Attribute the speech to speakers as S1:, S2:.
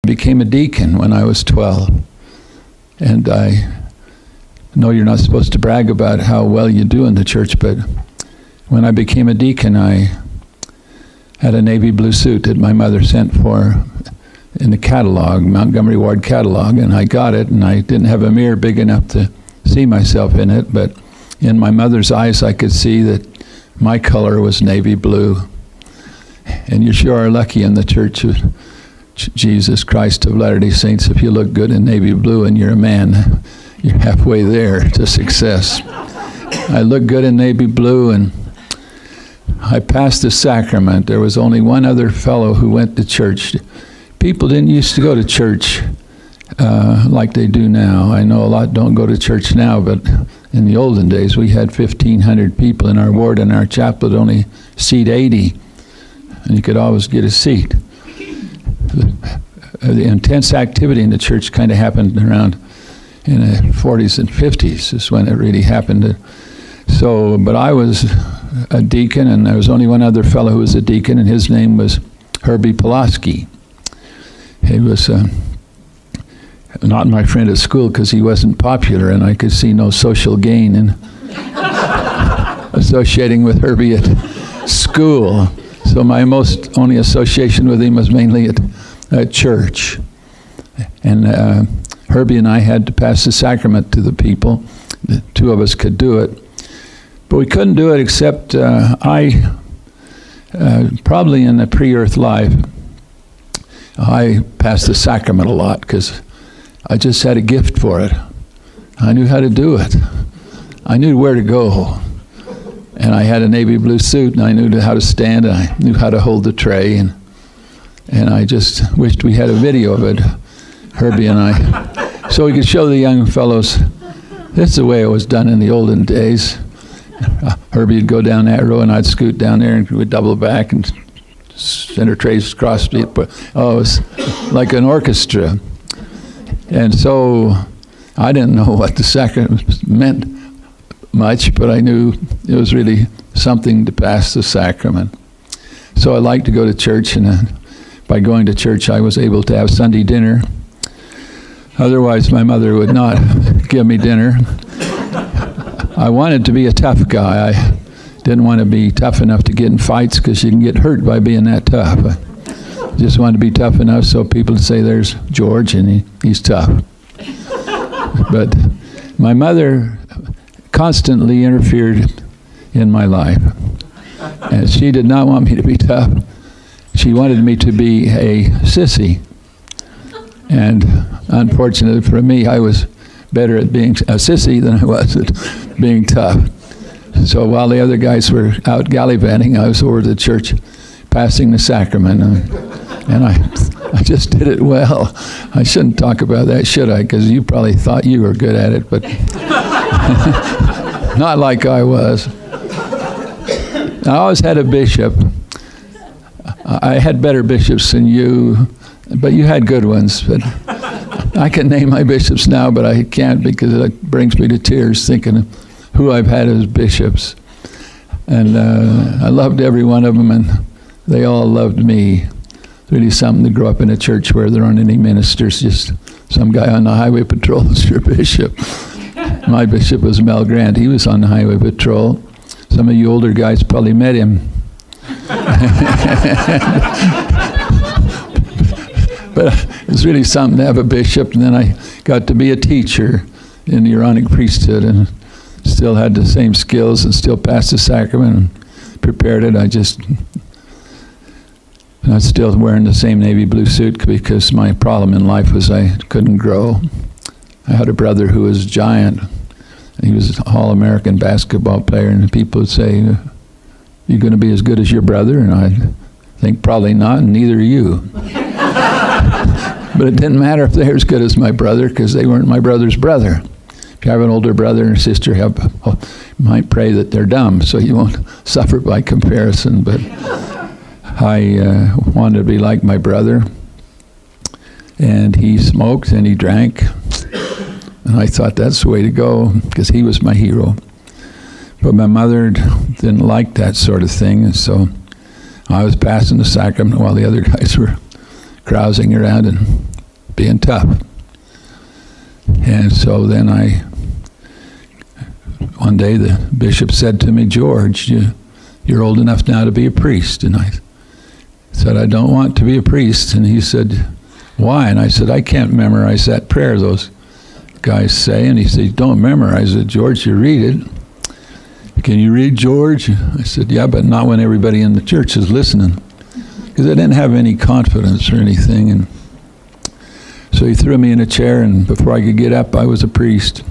S1: became a deacon when I was 12. And I know you're not supposed to brag about how well you do in the church, but when I became a deacon, I had a navy blue suit that my mother sent for in the catalog, Montgomery Ward catalog, and I got it, and I didn't have a mirror big enough to see myself in it, but in my mother's eyes I could see that my color was navy blue. And you sure are lucky in the Church of Jesus Christ of Latter-day Saints if you look good in navy blue and you're a man. You're halfway there to success. I looked good in navy blue, and I passed the sacrament. There was only one other fellow who went to church. People didn't used to go to church like they do now. I know a lot don't go to church now, but in the olden days we had 1,500 people in our ward, and our chapel would only seat 80, and you could always get a seat. The intense activity in the church kind of happened around in the 40s and 50s is when it really happened. So, but I was a deacon, and there was only one other fellow who was a deacon, and his name was Herbie Pulaski. He was not my friend at school because he wasn't popular, and I could see no social gain in associating with Herbie at school. So my only association with him was mainly at church. And Herbie and I had to pass the sacrament to the people. The two of us could do it. But we couldn't do it except I, probably in a pre-earth life, I passed the sacrament a lot because I just had a gift for it. I knew how to do it. I knew where to go. And I had a navy blue suit, and I knew how to stand, and I knew how to hold the tray, and I just wished we had a video of it, Herbie and I, so we could show the young fellows, this is the way it was done in the olden days. Herbie would go down that row, and I'd scoot down there, and we'd double back and center trays across it. Oh, it was like an orchestra. And so I didn't know what the sacrament meant much, but I knew it was really something to pass the sacrament. So I liked to go to church, and by going to church I was able to have Sunday dinner. Otherwise my mother would not give me dinner. I wanted to be a tough guy. I didn't want to be tough enough to get in fights because you can get hurt by being that tough. I just wanted to be tough enough so people would say, there's George, and he's tough. But my mother constantly interfered in my life. And she did not want me to be tough. She wanted me to be a sissy. And unfortunately for me, I was better at being a sissy than I was at being tough. So while the other guys were out gallivanting, I was over at the church passing the sacrament. And I just did it well. I shouldn't talk about that, should I? Because you probably thought you were good at it, but not like I was. I always had a bishop. I had better bishops than you, but you had good ones. But I can name my bishops now, but I can't because it brings me to tears thinking of who I've had as bishops. And I loved every one of them, and they all loved me. It's really something to grow up in a church where there aren't any ministers, just some guy on the highway patrol is your bishop. My bishop was Mel Grant. He was on the highway patrol. Some of you older guys probably met him. But it's really something to have a bishop. And then I got to be a teacher in the Aaronic priesthood and still had the same skills and still passed the sacrament and prepared it. I was still wearing the same navy blue suit because my problem in life was I couldn't grow. I had a brother who was a giant. He was an all-American basketball player, and people would say, "You going to be as good as your brother?" And I'd think, probably not, and neither are you. But it didn't matter if they were as good as my brother because they weren't my brother's brother. If you have an older brother and sister, you might pray that they're dumb so you won't suffer by comparison. But I wanted to be like my brother. And he smoked and he drank. And I thought that's the way to go because he was my hero. But my mother didn't like that sort of thing. And so I was passing the sacrament while the other guys were carousing around and being tough. And so then one day the bishop said to me, George, you're old enough now to be a priest. And I said, I don't want to be a priest. And he said, why? And I said, I can't memorize that prayer those guys say. And he said, don't memorize it, George, you read it. Can you read, George? I said, yeah, but not when everybody in the church is listening. Because I didn't have any confidence or anything. And so he threw me in a chair, and before I could get up, I was a priest.